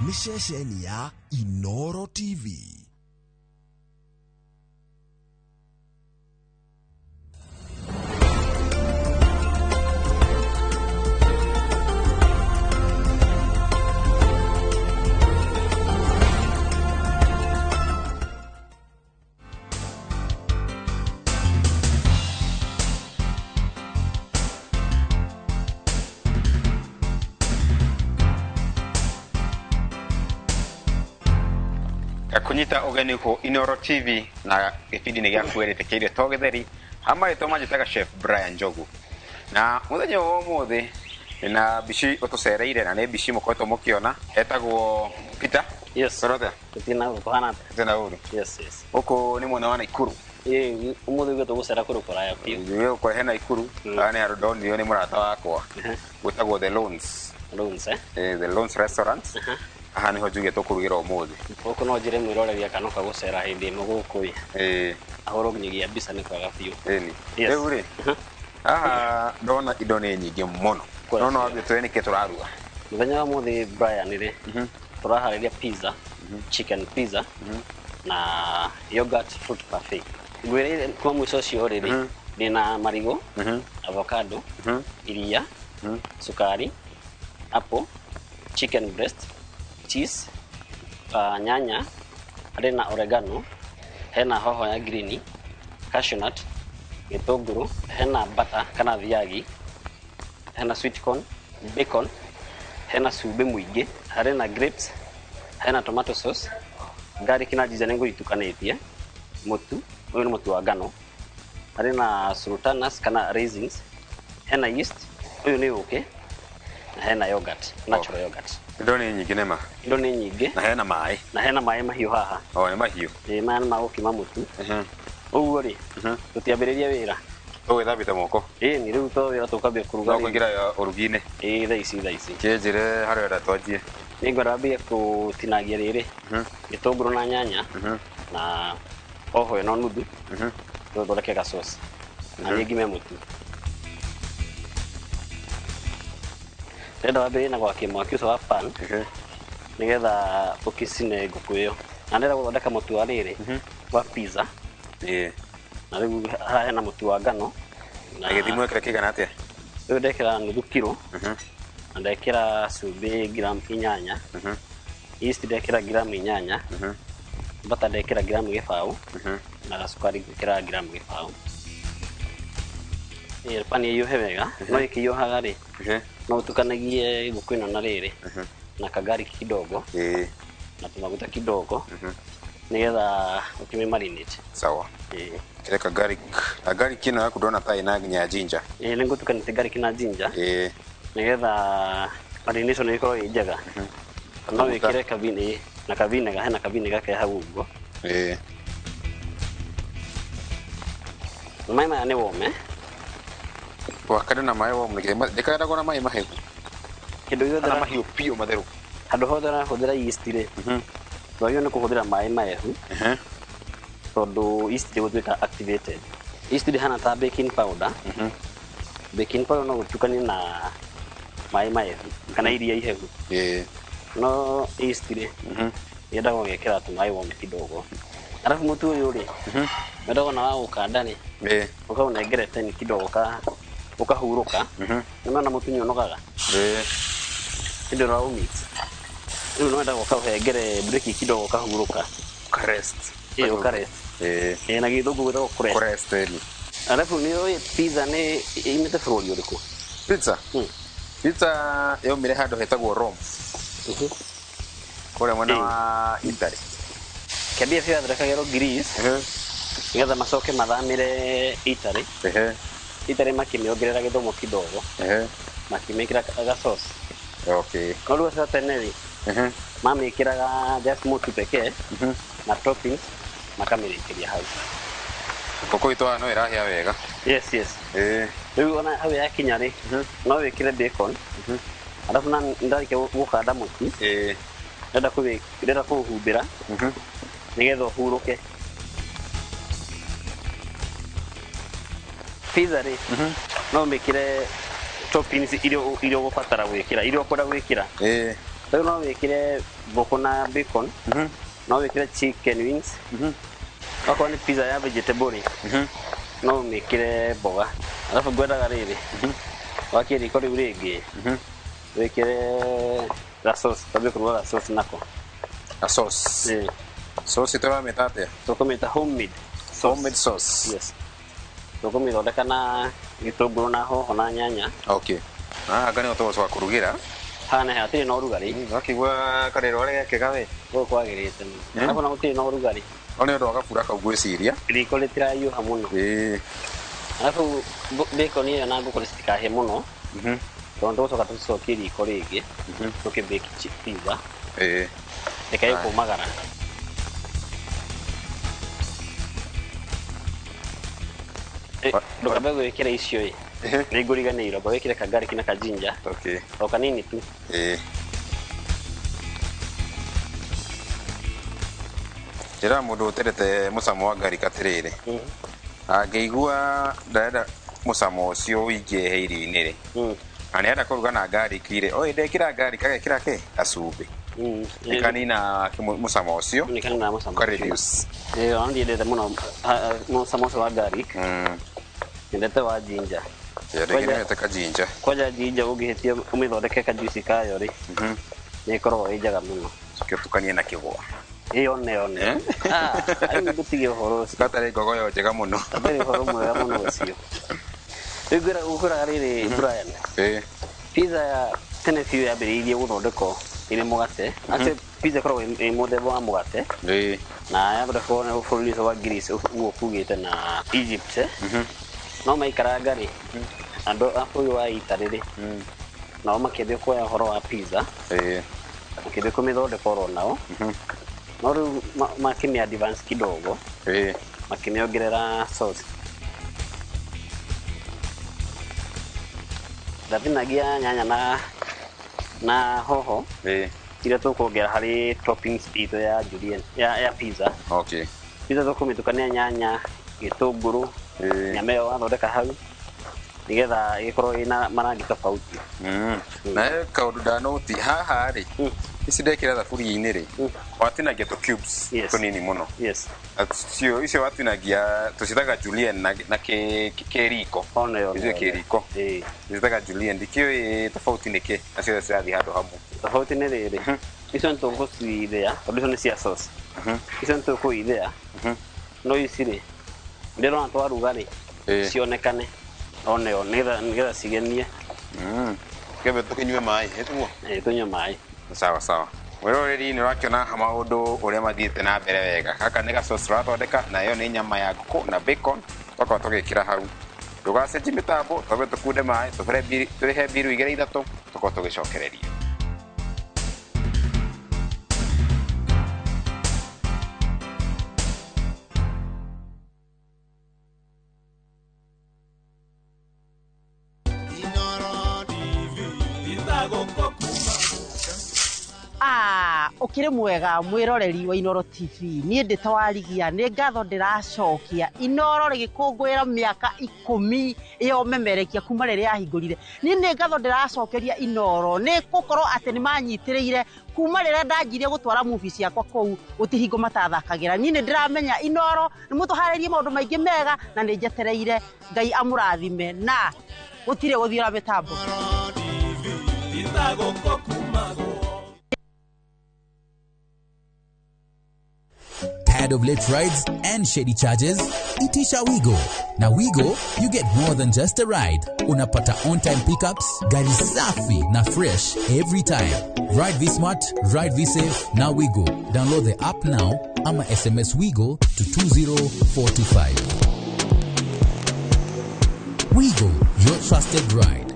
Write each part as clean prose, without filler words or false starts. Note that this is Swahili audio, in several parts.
nĩ ceceni ya Inooro TV. Kunyita ugeni ho Inooro TV na gipindi ni gyaku eretekeire togetheri hama itoma jitaga Chef Brian Njogu na muthenya wa mothe na bishi otocereire na ne bishi mukoto mukiona etagwo Peter. Yes. Sorota Tina kuhana tena uru. Yes, yes. Oko ni mwana wa Naikuru. Umuthe gwe tugusera kuru kuraya pio. Yo ko he Naikuru ani harodon ni murata wakwa. Gutagwo The Loans. Loans The Loans Restaurant. Aha niho njuge tukurugira umuthi. Oko no njire mwiroreria kanoka gucera hindi mugukui. Ahoro nginya bisa ni kwaga pio. Ni. Uri. Aha ndona indo ni nyingi muno. No abi twene ke turaruga. Muthenya wa muthi Brian ri. Turahariria pizza, chicken pizza na yogurt fruit parfait. Ngwire kwa mwiso cio riri ndina marigo, avocado, iria, sukari, apple, chicken breast, cheese, nyanya, hena oregano, hena hoho ya green, cashew nut, gitunguru, hena butter kana viagi, hena sweet corn, bacon, hena sube muingi, hena grapes, hena tomato sauce, garlic na ginger nengo itukanetie, mutu, uyu ni mutu wa ngano, hena sultanas kana raisins, hena yeast, uyu ni uke, hena yogurt, natural yogurt. Indo ni nyingi nema. Indo ni nyingi. Na hena mai. Na hena mai mahiu haha. Ni mahiu. Mai ma gukima mutu. Uguo ri. Tutiambiriria wira. Tugithabite moko. Ni riu to wira tukambia kuruga. No kuingira urugine. Thaisi. Kinjire hari wenda twanjie. Ni ngorambia kutinagia riri. Gitunguru na nyanya. Na hoho ino nuthu. Tuthondeke ga sauce. Na ngime mutu. Tenda wambere na gwaki mwaki ucio wa pan. Nigetha ukicine nguku iyo. Na ndera guthondeka mutu wa riri wa pizza. Na riu hena mutu wa ngano. Na githimo ekira kigana atia? Riu ndekira nuthu kilo. Na ndekira cumbi gram 8. Yeast ndekira gram 8. Butter ndekira gram 1. Na sukari ndekira gram 1. Pani iyo hewega. No ikiyohaga ri. No tukanagie nguku ino na riri. Na kagarlic kidogo. Na tumaguta kidogo. Nigetha ukime marinate. Sawa. Kile garlic ino yaku ndona ta ina nginya ginger. Nengo tukanite garlic na ginger. Nigetha marination iko njega. No wikire kabini na kabini hena kabini gake hau uguo. Mai mai ne wome. Wakati na mai wa mnike ndikada gona mai mahehu kindu githe na mahiu pio matheru handu hothe na huthira yeast ri no ni kuhuthira mai mahehu tondu yeast ri gutwika activated. Yeast ri hana ta baking powder. Baking powder no gutukani na mai mahehu kana iria ihehu. No yeast ri yenda gwekira tu mai wome kidogo. Alafu mutu uyu ri ndogo na wa ukanda ni ukauna ngerete ni kidogo ka ukahuruka. Nona mutu nyonogaga. Ndio raw mix. Ndio nenda ukahengere break kidogo kahuruka. Karest. Ukarest. Na githugu gwetho kurest ni. Alafu ni pizza ni imete froli uriko. Pizza. Pizza yo mire hado hetagwo Rome. Kore mwana wa Italy. Kebia fia ndakagero Greece. Nigetha macoke mathamire Italy. Italy makimiongerera githomo kidogo. Makimekira ga sauce. Okay. No ruo sa teneri. Mamikiraga just mutu pekee. Na toppings makamirikiria hau. Koko ito no irahia wega. Yes. Riu ona hau ya kinyari. No wikire bacon. Alafu na ndarike gukanda mutu. Ndenda kuhumbira. Nigetha huruke. Pizza ri. No mikire toppings irio gubatara gwikira irio kwenda gwikira riu no wikire bokona bacon no wikire chicken wings wako ni pizza ya vegetable no mikire boga alafu gwenda gariri wakiri kori urege wikire la sauce tabe kurwa la sauce nako A sauce. Sauce ito metate. so kometa homemade sauce. yes so gũthondeka na gĩtũngũrũ na hoho na nyanya. Okay. Gani oto wa kurugira? Hana hatirĩ na ũrugarĩ. Wakigwa karero rĩa kega we. Gũkũ kwagĩrĩte. Hapo na gũtirĩ na ũrugarĩ. One ndo agabura kaugwĩciria. Riko rĩtiraiũha mũno. Alafu bacon iyo na ngũkũ citikahe mũno. Tondũ ũcoka tũcokie riko rĩngĩ. Tũkĩbake pizza. Ĩkaĩ kũmagara. Ndokabe gwĩkĩra icio ĩ. Nĩngũriganĩirwo gwĩkĩra ka garlic na ka ginger. Okay. O kanini tu. Njĩra mũndũ ũterete mũcamo wa garlic atirĩrĩ. Angĩigua ndarenda mũcamo ũcio ũingĩhe irio-inĩ rĩ. Na nĩenda kũruga na garlic rĩ. Oĩ ndekĩra garlic agekĩra kĩ? Gacumbĩ. Kanina mũcamo ũcio. Kanina mũcamo. Ka reduce. Ona ndiendete mũno mũcamo ũcio wa garlic. Nyendete wa ginger. Ndĩgĩrĩte ka ginger. Kwaja ginger ũngĩhĩtia ũmĩthondeke ka juice kayo rĩ. Nĩkoragwo ĩ njega mũno. Tukanie na kĩgwa. Yone. Ayo gũtige ũhoro ũcio. Gatarĩ ngogoyo njega mũno. Gatarĩ ũhoro mwega mũno ũcio. Rĩu ũkũraga rĩrĩ Brian. Pizza ya tene biũ yambĩrĩirie gũthondekwo ĩrĩ mũgate. Ace pizza ĩkoragwo ĩ mũthemba wa mũgate. Na yathondekwo nĩ bũrũri wa Greece ũguo kugĩte na Egypt. No maikaranga rĩ. Andũ a bũrũri wa Italy rĩ. Nao makĩambia kuoya ũhoro wa pizza. Makĩambia kũmĩthondeka oro nao. No rĩu makĩmĩ advance kidogo. Makĩmĩongerera sauce. Ndathinagia nyanya na hoho. Iria tũkuongerera harĩ toppings itũ ya julienne ya pizza. Okay. Pizza tũkũmĩtukania nyanya, gĩtũngũrũ, nyama ĩyo wathondeka hau nigetha ĩkorwo ĩna marangi tofauti. Na kaũndũ ndanoti haha rĩ. Ici ndekĩra thaburia-inĩ rĩ. Watinagia tũ cubes tũnini mũno. Yes. Icio watinagia tũcitaga julienne na kĩriko. Icio kĩriko. Tũcitaga julienne. Ndikĩũĩ tofauti nĩkĩ. Nacio cirathiĩ handũ hamwe. Tofauti nĩ rĩrĩ. Icio nĩ tũgũcithĩa tondũ icio nĩ cia sauce. Icio nĩ tũkũithĩa. No ici rĩ. Ndĩrona twaruga rĩ. Cionekane. Oneo nĩgetha cigenie. Kebe tũkĩnyue maĩ hetuo. Tunyue maĩ. Sawa. Wĩroreri nĩ ũrakĩona maũndũ ũrĩa mathiĩte na mbere wega. Gaka nĩ gacoci tũrathondeka na ĩyo nĩ nyama ya ngũkũ na bacon tũkorwo tũgĩkĩra hau. Ndũgacenjie mĩtambo twambe tũkunde maĩ tũrĩhe mbiru 2-3 tũkorwo tũgĩcokereria. Ukire mwega mwiroreri wa Inoro TV nie ndita warigia ni ngatho ndiracokia Inoro rigikungwira miaka 10 iyo memerekia kuma riri yahingurire ni ngatho ndiracokeria Inoro ni gukorwo ati ni manyitiriire kuma riri ndanjirie gutwara movie ciakwa kou utihingo matathakagira ni ndiramenya Inoro ni mutuharirie maundu maingi mega na ni njetereire Ngai amurathime na gutire guthiora mitambo. Tired of late rides and shady charges? Itisha Wigo. Now Wigo, you get more than just a ride. Unapata on-time pickups, gari safi na fresh every time. Ride V-Smart, ride V-Safe, now Wigo. Download the app now. Ama SMS Wigo to 20425. Wigo, your trusted ride.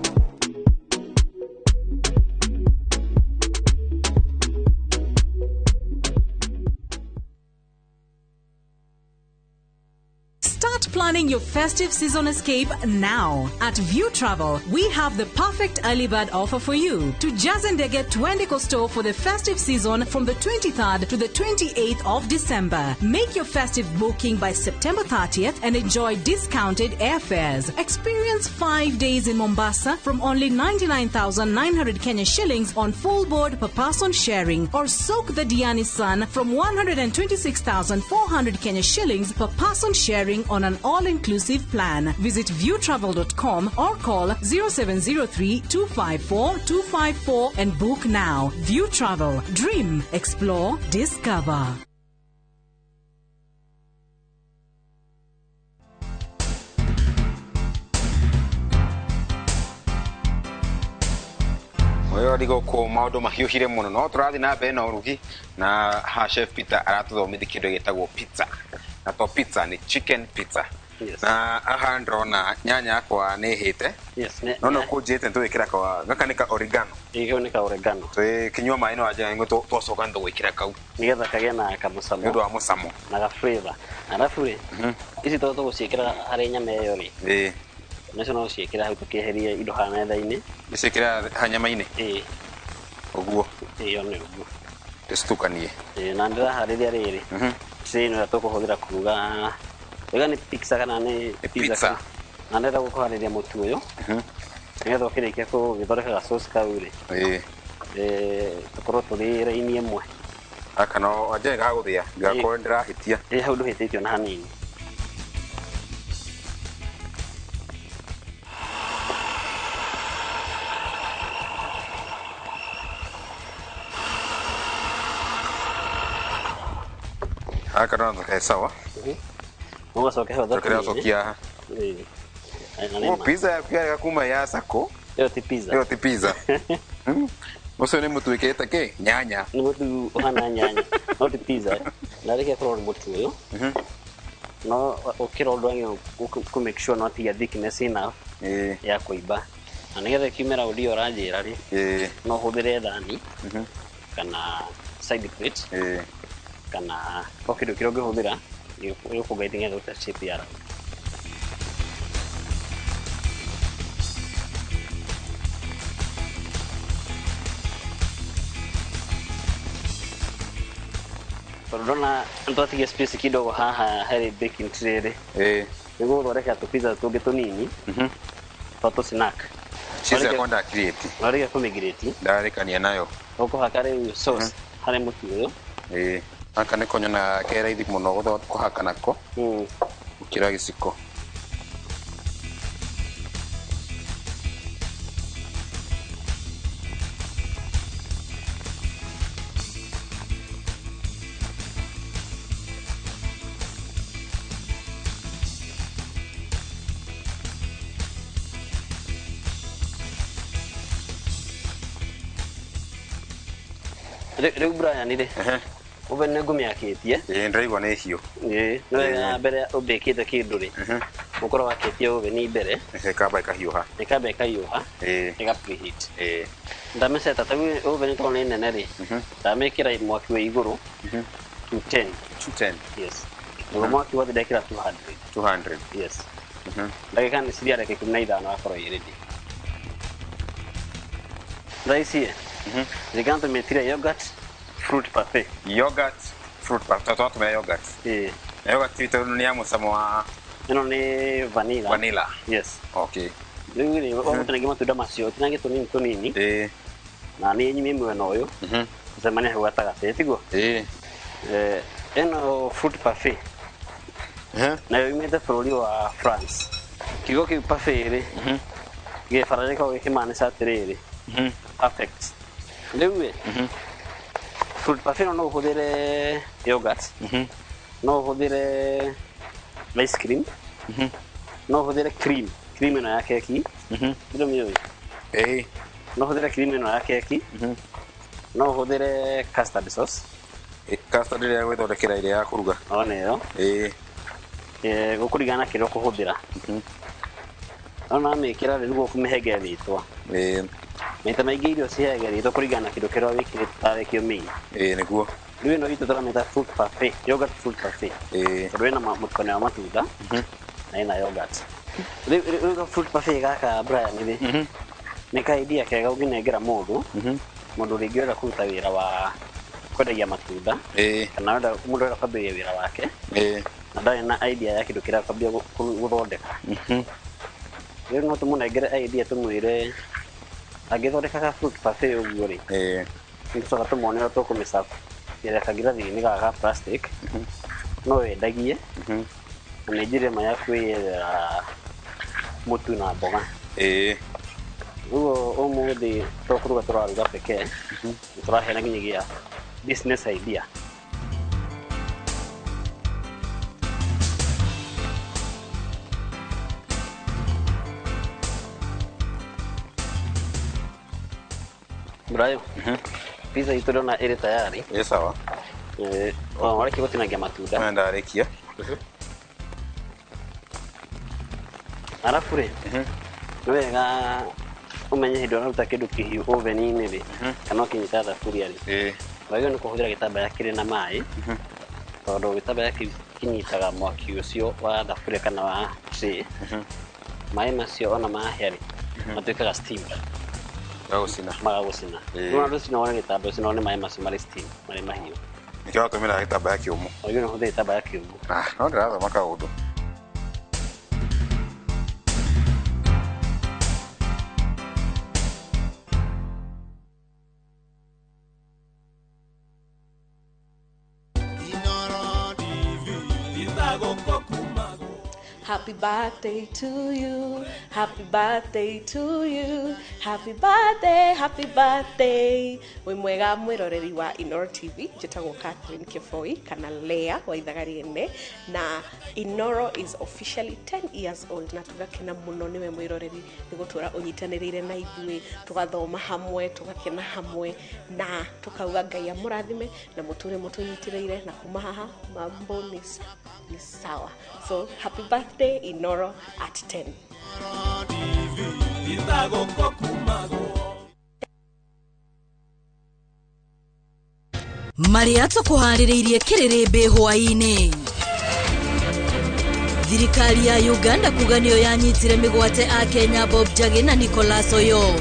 Start planning your festive season escape now. At View Travel, we have the perfect early bird offer for you. To Jazendege Twende Costo for the festive season from the 23rd to the 28th of December. Make your festive booking by September 30th and enjoy discounted airfares. Experience 5 days in Mombasa from only 99,900 Kenya shillings on full board per person sharing, or soak the Diani Sun from 126,400 Kenya shillings per person sharing on an all-inclusive plan. Visit viewtravel.com or call 0703 254 254 and book now. View Travel. Dream. Explore. Discover. Oyo digo ko maundu mahiuhire muno no turathi na mbere na urugi na ha chef Peter aratuthomithi kindu gitagwo pizza na to pizza ni chicken pizza. Yes. Na aha ndona nyanya kwa ni hite. Yes. No kujite twikira kwa gakanika oregano. Iyo ni ka oregano. Kinywa mai no aja ngo twacoka ndo gwikira kau. Nigetha kagĩa na kamucamo. Ndu wa mucamo. Na ga flavor. Arafu ri. Ici to guciikira hari nyama iyo ri. Nacio no ciikira hau tukieheria indo ha metha-ini. Ciikira ha nyama-ini. Uguo. Iyo ni uguo. Tistukanie. Na ndira harithia riri. Sino tukuhuthira kuruga. Wega ni pizza kana ni pizza. Na ndira gukuharithia mutu uyu. Nigetha ukirikia githondeka sauce kau ri. Tukorwo turi raini imwe. Aka no aje gaguthia ngakorwo ndirahitia. Hau nduhititio na hanini. Aka no ndo sawa. Ugacoke hau Tukiacokia. Pizza ya kuya kuma ya sako. Iyo ti pizza. Iyo ti pizza. Muso ni mutu iketa ke nyanya. Ni mutu uhana nyanya. No ti pizza. Na reke kwa mutu uyu. No ukira undu wangi ku make sure not ya thickness enough. Ya kuiba. Na nigetha kimera udio ranjira ri. No huthire thani. Kana side plate. Kana okido kirogo huthira. Yo kugaiti ngetha uta shape ya. Perdona, ntuatige space kidogo haha hari baking tray ri. Niguo thondeka tu pizza tungi tunini. Pato snack. Cheese ya konda create. Nariga kumigrate. Ndarekania nayo. Ukuhaka ri sauce hari mutu uyu. Aka ni konyona kera ithi muno kuhaka nako. Ukira giciko. Riu Brian ri. Ube negumiakitie. Ndaigua ni hiu. No ya mbere ubekite kindu ri. Ukoro wakitie ube ni mbere. Kaba ikahiuha. Ikaba ikahiuha. Ika preheat. Ndameseta tawi ube ni tone nene ri. Ndamekira mwaki we iguru. 210. 210. Yes. Ngo mwaki wa ndekira 200. 200. Yes. Ndagika ni siria reke 15 akoro ready. Raisi. Ziganto metira yogurt fruit parfait. Yoghurt fruit parfait. Toto tume yogurt. Yogurt ito ni ya musamo wa ino ni vanilla. Vanilla. Yes. Okay. Ngi omo tunagi matunda macio tunagi tunini. Na ni enyi mimi wena uyu. Zemani hwa tagate tigo. Eno fruit parfait. Na yo imete flori wa France. Kigo ki parfait ri. Ge faraje ko ke manisa tere. Perfect. Lewe. Fruit parfait no hodere yogurt. No hodere ice cream. No hodere cream. Cream no ya keki. Ndio mimi. No hodere cream no ya keki. No hodere custard sauce. Custard ile ya thondekera ile ya kuruga. One yo. Gukurigana kiro kuhuthira. Ona mekira rirugo kumehege thitwa. Maita maingi irio ciheage rito kurigana kindu kiria wikire tarekio mingi. Niguo. Riu no itu tara meta fruit parfait, yogurt fruit parfait. Riu na mukone wa matunda. na ina yogurt. Rĩu fruit parfait gaka Brian rĩ nĩ ka idea kega ũngĩnengera mũndũ mũndũ rĩngĩ ũrenda kũruta wĩra wa kwendagia matunda kana mũndũ ũrenda kwambĩrĩria wĩra wake na ndarĩ na idea ya kĩndũ kĩrĩa kwambia gũthondeka. Rĩu no tũmũnengere idea tũmwĩre agĩthondekaga fruit parfait ũguo rĩ nĩtũcoka tũmwone ũrĩa tũkũmĩcaba yĩrĩa kagirathi-inĩ gaka plastic no wendagie na nĩ njĩra ĩmwe ya kwĩyethera mũtu na mboga. Ũguo ũmũthĩ tũkũruga tũraruga pekee tũraheana nginyagia business idea. Brian, pizza itu ndo na ĩrĩ tayari. Sawa. Warĩkia gũtinagia matunda. Ndarĩkia. Arabu rĩ nĩ wega ũmenye hĩndĩ ĩrĩa ũraruta kĩndũ kĩhiũ oven-inĩ rĩ kana ũkĩnyita thaburia rĩ wagĩrĩirwo nĩ kũhũthĩra gĩtambaya kĩrĩ na maĩ tondũ gĩtambaya kĩu kĩnyitaga mwaki ũcio wa thaburia kana wa tray. Maĩ macio ona mahĩa rĩ matuĩkaga steam magagũcina. Rĩu andũ ũcio wone gĩtambaya ũcio nĩ maĩ macio marĩ steam marĩ mahiũ nĩkĩo watũmĩra gĩtambaya kĩũmũ. Wagĩrĩirwo nĩ kũhũthĩra gĩtambaya kĩũmũ. No ndĩrathoma kaũndũ. Happy birthday to you, happy birthday to you, happy birthday, happy birthday. Wĩ mwega mwĩroreri wa Inoro TV, njĩtagwo Catherine Kĩboi kana Lea wa Ithagariene na Inoro is officially 10 years old na tugakena mũno nĩwe mwĩroreri nĩ gũtũra ũnyitanĩrĩire na ithuĩ tũgathoma hamwe tũgakena hamwe na tũkauga Ngai amũrathime na mũtũre mũtũnyitĩrĩire na kuma haha mambo ni sawa. So happy birthday Inoro at 10. Maria tũkũharĩrĩirie kĩrĩrĩmbĩ hwaĩ-inĩ. Thirikari ya Uganda kuga nĩyo yanyitire mĩgwate a Kenya Bob Njagi na Nicholas Oyo.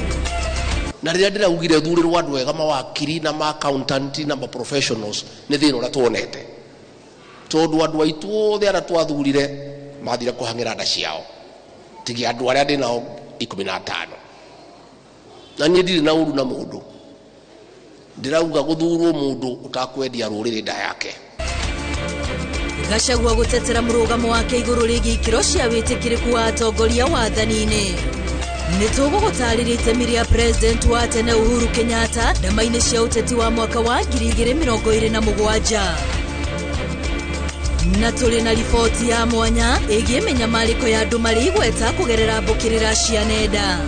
Na rĩrĩa ndĩraugire thurĩrwo andũ ega mawakiri na ma accountant na ma professionals nĩ thĩna ũrĩa tuonete tondũ andũ aitũ othe arĩa twathurire mathire kũhang'ĩra nda ciao tigi andũ arĩa ndĩ nao 15 na niĩ ndirĩ na ũru na mũndũ ndĩrauga gũthurwo mũndũ ũtakwendia rũrĩrĩ nda yake. Gachagua gũtetera mũrũgamo wake igũrũ rĩgiĩ ikĩro cia wĩtĩkĩrĩku wa atongoria wathani-inĩ. Nĩ tũgũgũtarĩria itemi rĩa president wa tene Uhuru Kenyatta ndama-inĩ cia ũteti wa mwaka wa 2027. Na tũrĩ na riboti ya mwanya ĩgiĩ mĩnyamarĩko ya andũ marĩ igweta kũgerera mbũkĩrĩra cia nenda.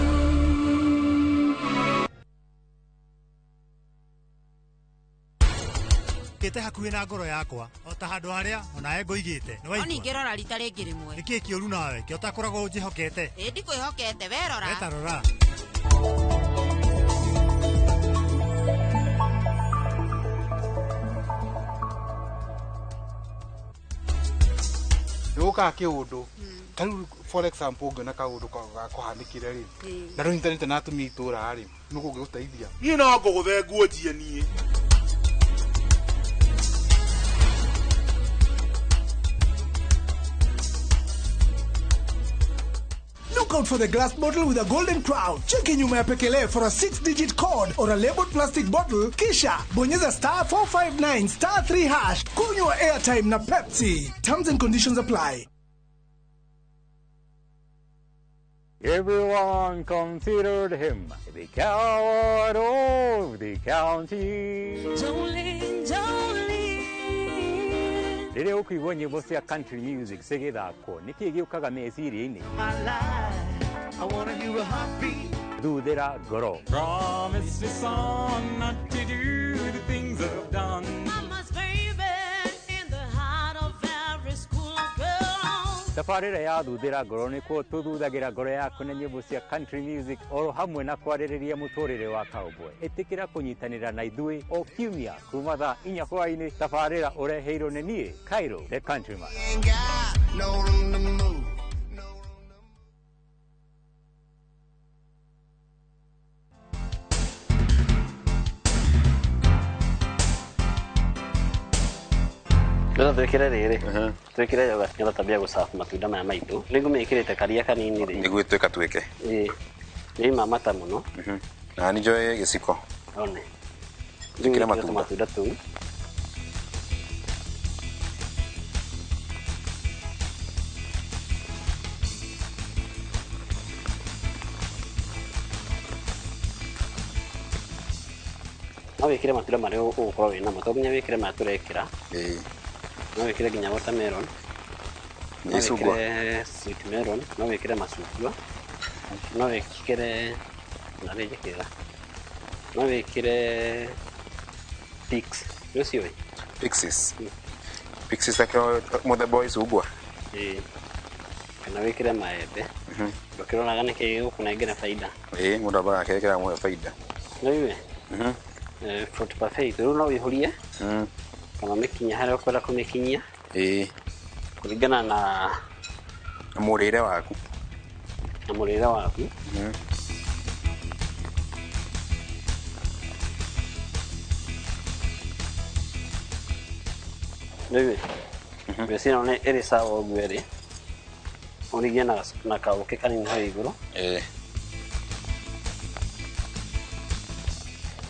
Kete hakuhĩ na ngoro yakwa o ta handũ harĩa ona ngũigĩte nĩ waigua. Ningĩ rora rita rĩngĩ rĩmwe. Nĩkĩ kĩũru nawe kĩ ũtakoragwo ũnjĩhokete? Ndikwĩhokete we rora. Eta rora. Nĩgũkaga kĩũndũ tarĩu for example ũngĩona kaũndũ gakũhanĩkire rĩ na rũnyitanĩte na atumia itũra rĩ nĩ gũgũteithia. Niĩ no ngũgũthe nguo njie niĩ. Look out for the glass bottle with a golden crown. Check in nyuma ya pekele for a 6-digit code or a labeled plastic bottle. Kisha bonyeza *459 *3#. Kunywa airtime na Pepsi. Terms and conditions apply. Everyone considered him the coward of the county. Jolene, Jolene. Rĩrĩa ũkũigua nyĩmbo cia country music cigĩthakwo nĩkĩ gĩũkaga meciria-inĩ? Thuthĩra ngoro. Promise the son not to do the things I've done. Mama's favorite in the heart of every school girl. Tabarĩra ya thuthĩra ngoro nĩkuo tũthuthagĩra ngoro yaku na nyĩmbo cia country music oro hamwe na kwarĩrĩria mũtũrĩre wa cowboy. Ĩtĩkĩra kũnyitanĩra na ithuĩ o kiumia kuma thaa 4 hwaĩ-inĩ. Tabarĩra ũreheirwo nĩ niĩ Cairo the Countryman. Ndio twekire riri. Twekire yoghurt ndio tabia gusafu matunda maya maitu. Ningu mekirite karia kanini ri. Niguo tweka tweke. Ni mata muno. Na nijoe giciko. One. Twekire matunda tu. No wikire matunda mari ukorwo wina mato nginya wikire maturekira. No wikire nginya watermelon. No wikire sweet melon, no wikire macungwa. No wikire na rĩngĩ kĩra. No wikire pix. Nĩcio we? Pixes. Pixes akĩro mũthemba wa icungwa. Kana wikire maembe. Ndũkĩroraga nĩkĩ gũkũnengera faida. Mũndũ ambaga akekĩra mũhe faida. No iwe? Fruit Parfait rĩu no wĩihũrie kana mĩkinya harĩa ũkwenda kũmĩkinyia kũringana na mũrĩre waku. Rĩu mbecino nĩ ĩrĩ sawa ũguo ĩrĩ ũrigie na kaũkĩ kanini hau igũrũ.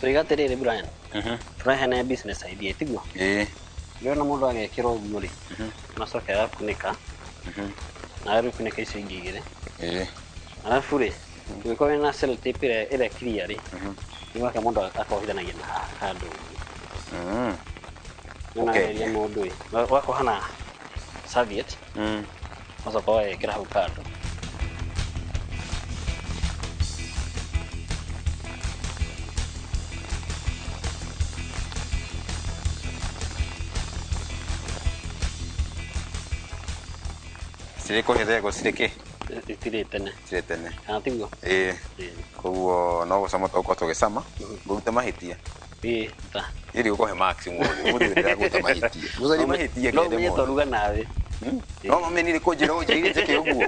Tũigatĩrĩrĩ Brian. Tũrahena business idea tiguo. Rĩu na mũndũ agekĩra ũguo rĩ. Nacoka agakunĩka. Na rĩu kunĩka icio ingĩ igĩrĩ. Alafu rĩ, ũngĩkorwo wĩna cell tape ĩrĩa clear rĩ. Nĩwake mũndũ akohithanagia na handũ. Nĩnageria mũndũ ĩ. Wakohana serviette. Nacoka wekĩra hau kando. Siriko hethego sirike. Itirĩ tene. Kana tiguo? Koguo no gũcama tũgũkorwo tũgĩcama ngũruta mahĩtia. Ta. Iri ũkohe maximum mũndũ rĩrĩa gũta mahĩtia. Gũcaria mahĩtia kĩrĩa. No menye twaruga nawe. No mamenire kũnjĩra ũnjĩire njĩke ũguo.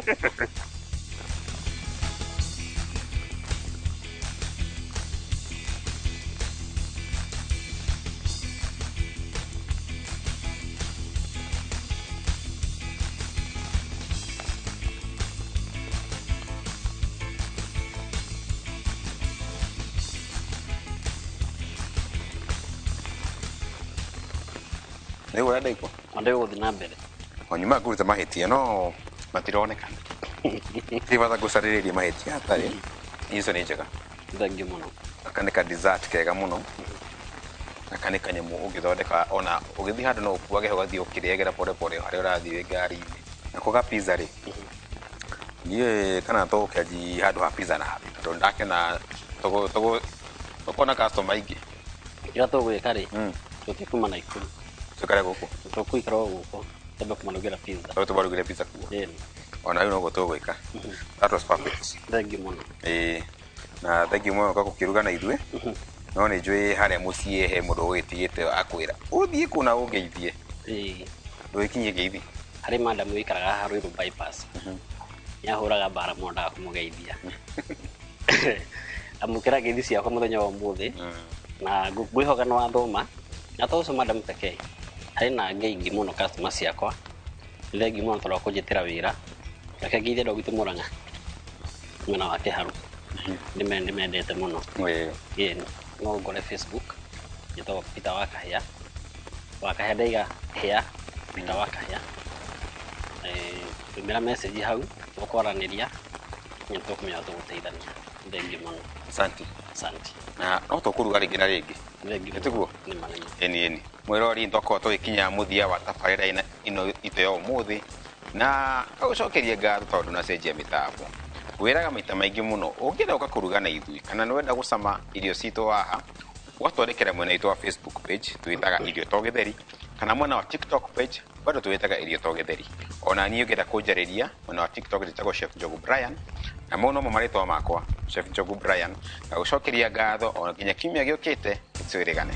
Nĩguo ũrenda ikwo? Ndĩrenda gũthiĩ na mbere. Nyuma kũruta mahĩtia no matironekana. Ndibata gũcarĩrĩria mahĩtia hatarĩ. Icio nĩ njega. Thengiũ mũno. Aka nĩ ka dessert kega mũno. Aka nĩ kanyamũ ũngĩthondeka ona ũgĩthiĩ handũ no ũkuage ũgathiĩ ũkĩrĩagĩra pole pole harĩa ũrathiĩ wĩ ngari-inĩ. Nako ga pizza rĩ. Niĩ kana tũkĩanji handũ ha pizza na happy. Tondũ ndakena tũkona customer aingĩ. Kĩrĩa tũgwĩka rĩ. Tũtikuma na ikũmi. Tukare gũkũ. Tũkũikara gũkũ. Tũmbe kũmarugĩra pizza. Tũbarugĩre pizza kuo. Ona hiyo no gũtũgwĩka. That was perfect. Thengiũ mũno. Na thengiũ mũno kwa gũkĩruga na ithuĩ. No nĩ njũĩ harĩa mũciĩ he mũndũ ũgĩtigĩte akwĩra ũthiĩ kũ na ũngeithie. Ndũgĩkinyie ngeithi. Harĩ madam wĩikaraga haha Ruiru bypass. Nĩahũraga mbara mũndaga kũmũgeithia. Amũkĩra ngeithi ciakwa mũthenya wa ũmũthĩ. Na ngwĩhoka nĩ wathoma. Na tũcio madam pekee. Harĩ na ngei mũno customer ciakwa. Thengiũ mũno tondũ wa kũnjĩtĩra wĩra. Reke ngeithie andũ a gwitũ Mũrang'a. Mwena wa Kĩharũ. Nĩmendete mũno. No ngore Facebook. Njĩtagwo Peter wa Kahĩa. Wa Kahĩa ndaiga hĩa. Peter wa Kahĩa. Tũmĩra message hau. Tũkwaranĩria. Nĩ tũkũmenya tũgũteithania. Thengiũ mũno. Asante. Na no tũkũruga rĩngĩ na rĩngĩ. Nĩtiguo? Eni. Mwĩrori nĩtwakorwo tũgĩkinya mũthia wa tabarĩra ĩno itũ ya ũmũthĩ na gũcokeria ngatho tondũ nacenjia mĩtambo. Wĩraga maita maingĩ mũno ũngĩenda ũka kũruga na ithuĩ kana nĩwenda gũcama irio citũ haha watwandĩkĩra mwena witũ wa Facebook page twĩtaga Irio to Gĩtheri kana mwena wa TikTok page bado twĩtaga Irio to Gĩtheri. Ona niĩ ũngĩenda kũnjarĩria mwena wa TikTok njĩtagwo Chef Njogu Brian na mau nomo marĩtwa makwa Chef Njogu Brian. Na gũcokeria ngatho ona nginya kiumia gĩũkĩte twĩrĩgane.